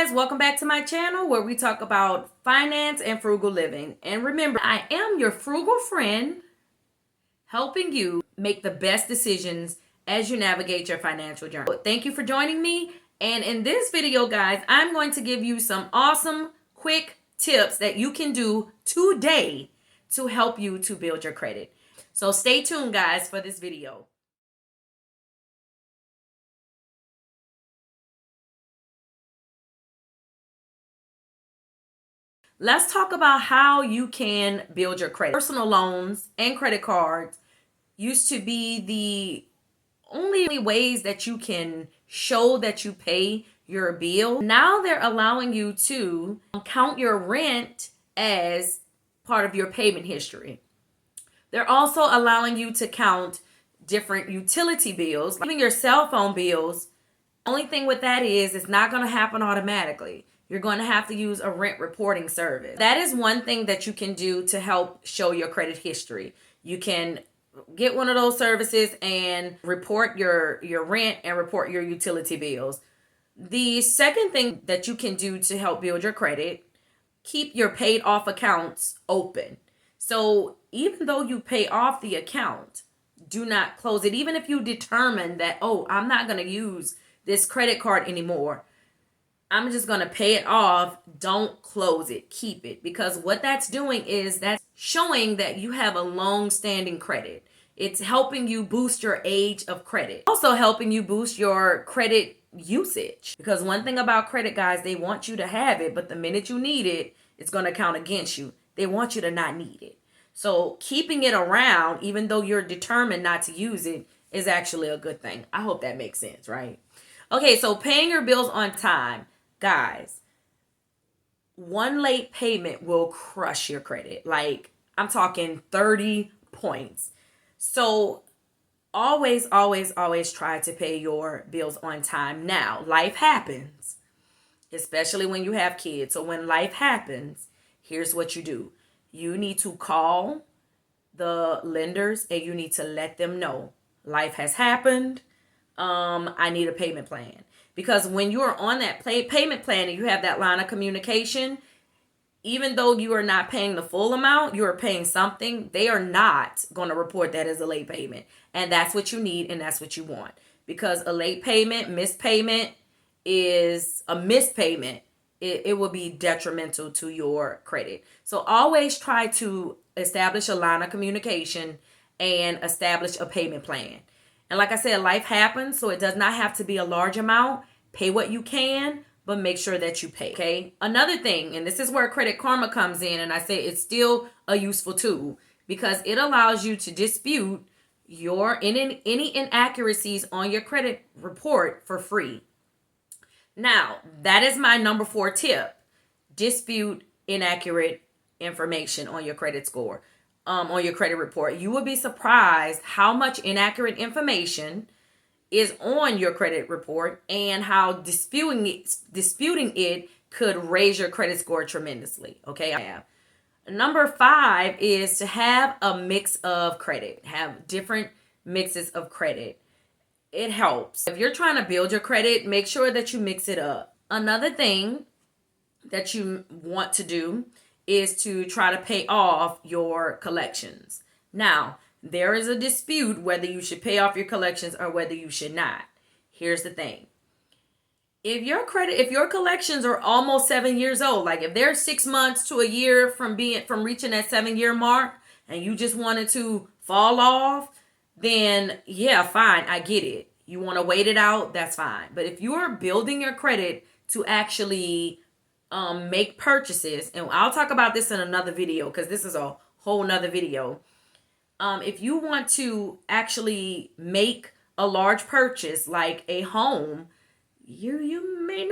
guys, welcome back to my channel where we talk about finance and frugal living. And remember, I am your frugal friend helping you make the best decisions as you navigate your financial journey. Thank you for joining me. And in this video, guys, I'm going to give you some awesome quick tips that you can do today to help you to build your credit. So stay tuned, guys, for this video. Let's talk about how you can build your credit. Personal loans and credit cards used to be the only ways that you can show that you pay your bill. Now they're allowing you to count your rent as part of your payment history. They're also allowing you to count different utility bills, like even your cell phone bills. Only thing with that is it's not going to happen automatically. You're going to have to use a rent reporting service. That is one thing that you can do to help show your credit history. You can get one of those services and report your rent and report your utility bills. The second thing that you can do to help build your credit, keep your paid off accounts open. So even though you pay off the account, do not close it. Even if you determine that, oh, I'm not going to use this credit card anymore, I'm just going to pay it off. Don't close it. Keep it. Because what that's doing is that's showing that you have a long-standing credit. It's helping you boost your age of credit. Also helping you boost your credit usage. Because one thing about credit, guys, they want you to have it, but the minute you need it, it's going to count against you. They want you to not need it. So keeping it around, even though you're determined not to use it, is actually a good thing. I hope that makes sense, right? Okay, so paying your bills on time. Guys, one late payment will crush your credit. Like, I'm talking 30 points. So always try to pay your bills on time. Now, life happens, especially when you have kids. So when life happens, here's what you do. You need to call the lenders and you need to let them know life has happened. I need a payment plan. Because when you are on that payment plan and you have that line of communication, even though you are not paying the full amount, you are paying something, they are not going to report that as a late payment. And that's what you need and that's what you want. Because a late payment, missed payment is a missed payment. It will be detrimental to your credit. So always try to establish a line of communication and establish a payment plan. And like I said, life happens, so it does not have to be a large amount. Pay what you can, but make sure that you pay, okay? Another thing, and this is where Credit Karma comes in, and I say it's still a useful tool because it allows you to dispute any inaccuracies on your credit report for free. Now, that is my number 4 tip. Dispute inaccurate information on your credit score. On your credit report. You will be surprised how much inaccurate information is on your credit report and how disputing it could raise your credit score tremendously. Okay. Number 5 is to have a mix of credit. Have different mixes of credit. It helps. If you're trying to build your credit, make sure that you mix it up. Another thing that you want to do is to try to pay off your collections. Now, there is a dispute whether you should pay off your collections or whether you should not. Here's the thing. If your collections are almost 7 years old, like if they're 6 months to a year from reaching that 7-year mark and you just wanted to fall off, then yeah, fine, I get it. You want to wait it out, that's fine. But if you are building your credit to actually make purchases, and I'll talk about this in another video because this is a whole nother video. If you want to actually make a large purchase like a home, you may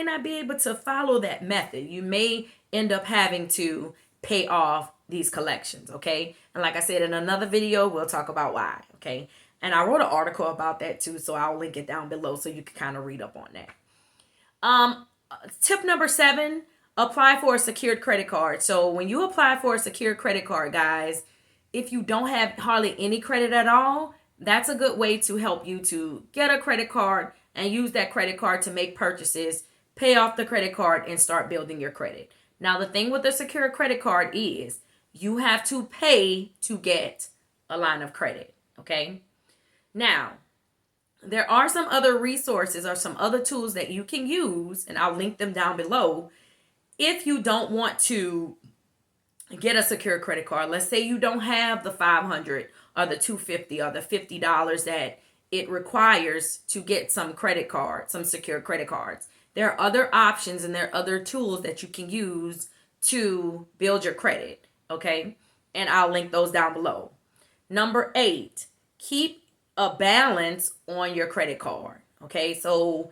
not be able to follow that method. You may end up having to pay off these collections, okay? And like I said in another video, we'll talk about why, okay? And I wrote an article about that too, so I'll link it down below so you can kind of read up on that. Tip number 7, apply for a secured credit card. So when you apply for a secured credit card, guys, if you don't have hardly any credit at all, that's a good way to help you to get a credit card and use that credit card to make purchases pay off the credit card and start building your credit. Now, the thing with a secure credit card is you have to pay to get a line of credit, okay? Now, there are some other resources or some other tools that you can use, and I'll link them down below if you don't want to get a secure credit card. Let's say you don't have the 500 or the 250 or the $50 that it requires to get some credit cards, some secure credit cards. There are other options and there are other tools that you can use to build your credit, okay? And I'll link those down below. Number 8, keep a balance on your credit card, okay? So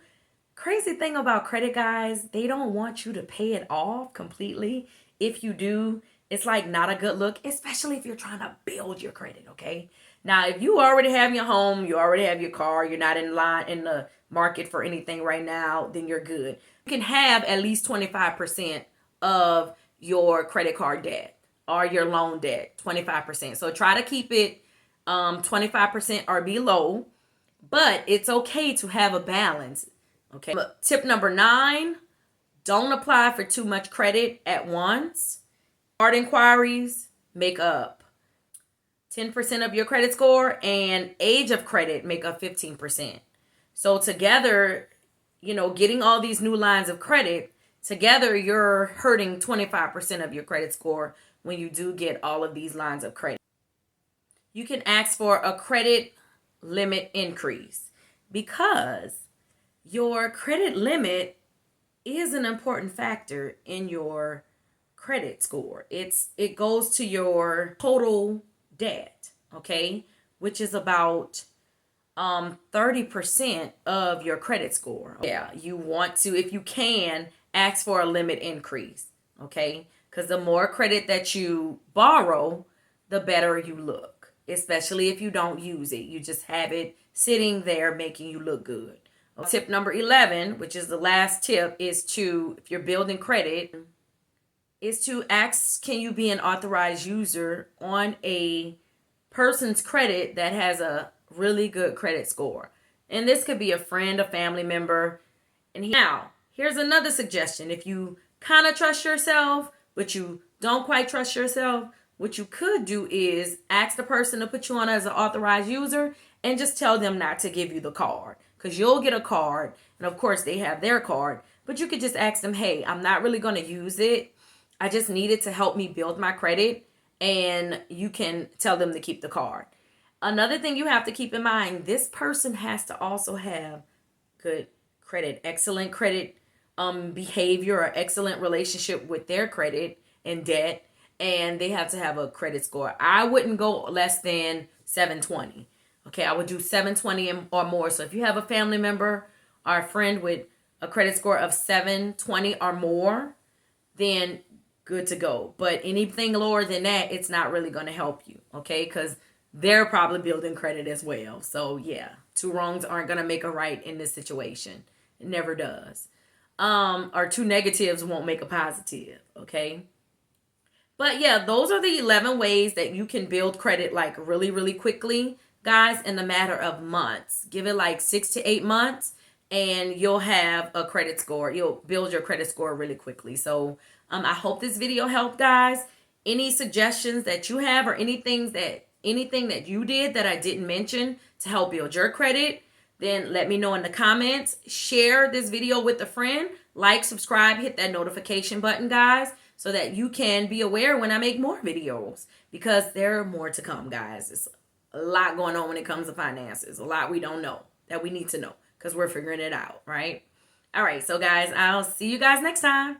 crazy thing about credit, guys, they don't want you to pay it off completely. If you do, it's like not a good look, especially if you're trying to build your credit, okay? Now, if you already have your home, you already have your car, you're not in the market for anything right now, then you're good. You can have at least 25% of your credit card debt or your loan debt, 25%. So try to keep it 25% or below, but it's okay to have a balance, okay? Tip number 9, don't apply for too much credit at once. Card inquiries make up 10% of your credit score, and age of credit make up 15%. So together, getting all these new lines of credit, together you're hurting 25% of your credit score when you do get all of these lines of credit. You can ask for a credit limit increase because your credit limit is an important factor in your credit score. It goes to your total debt, okay, which is about 30% of your credit score. Yeah, you want to, if you can, ask for a limit increase, okay? Because the more credit that you borrow, the better you look, especially if you don't use it. You just have it sitting there making you look good. Tip number 11, which is the last tip, is to, if you're building credit, is to ask, can you be an authorized user on a person's credit that has a really good credit score? And this could be a friend, a family member. And now, here's another suggestion. If you kind of trust yourself, but you don't quite trust yourself, what you could do is ask the person to put you on as an authorized user and just tell them not to give you the card. Because you'll get a card, and of course they have their card, but you could just ask them, hey, I'm not really going to use it. I just need it to help me build my credit, and you can tell them to keep the card. Another thing you have to keep in mind, this person has to also have good credit, excellent credit behavior, or excellent relationship with their credit and debt, and they have to have a credit score. I wouldn't go less than 720. Okay, I would do 720 or more. So if you have a family member or a friend with a credit score of 720 or more, then good to go. But anything lower than that, it's not really going to help you, okay? Because they're probably building credit as well. So yeah, 2 wrongs aren't going to make a right in this situation. It never does. Or 2 negatives won't make a positive, okay? But yeah, those are the 11 ways that you can build credit like really, really quickly, guys, in a matter of months. Give it like 6 to 8 months and you'll have a credit score. You'll build your credit score really quickly. So I hope this video helped, guys. Any suggestions that you have or anything that you did that I didn't mention to help build your credit, then let me know in the comments. Share this video with a friend. Like, subscribe, hit that notification button, guys, so that you can be aware when I make more videos, because there are more to come, guys. It's a lot going on when it comes to finances. A lot we don't know that we need to know because we're figuring it out, right? All right, so guys, I'll see you guys next time.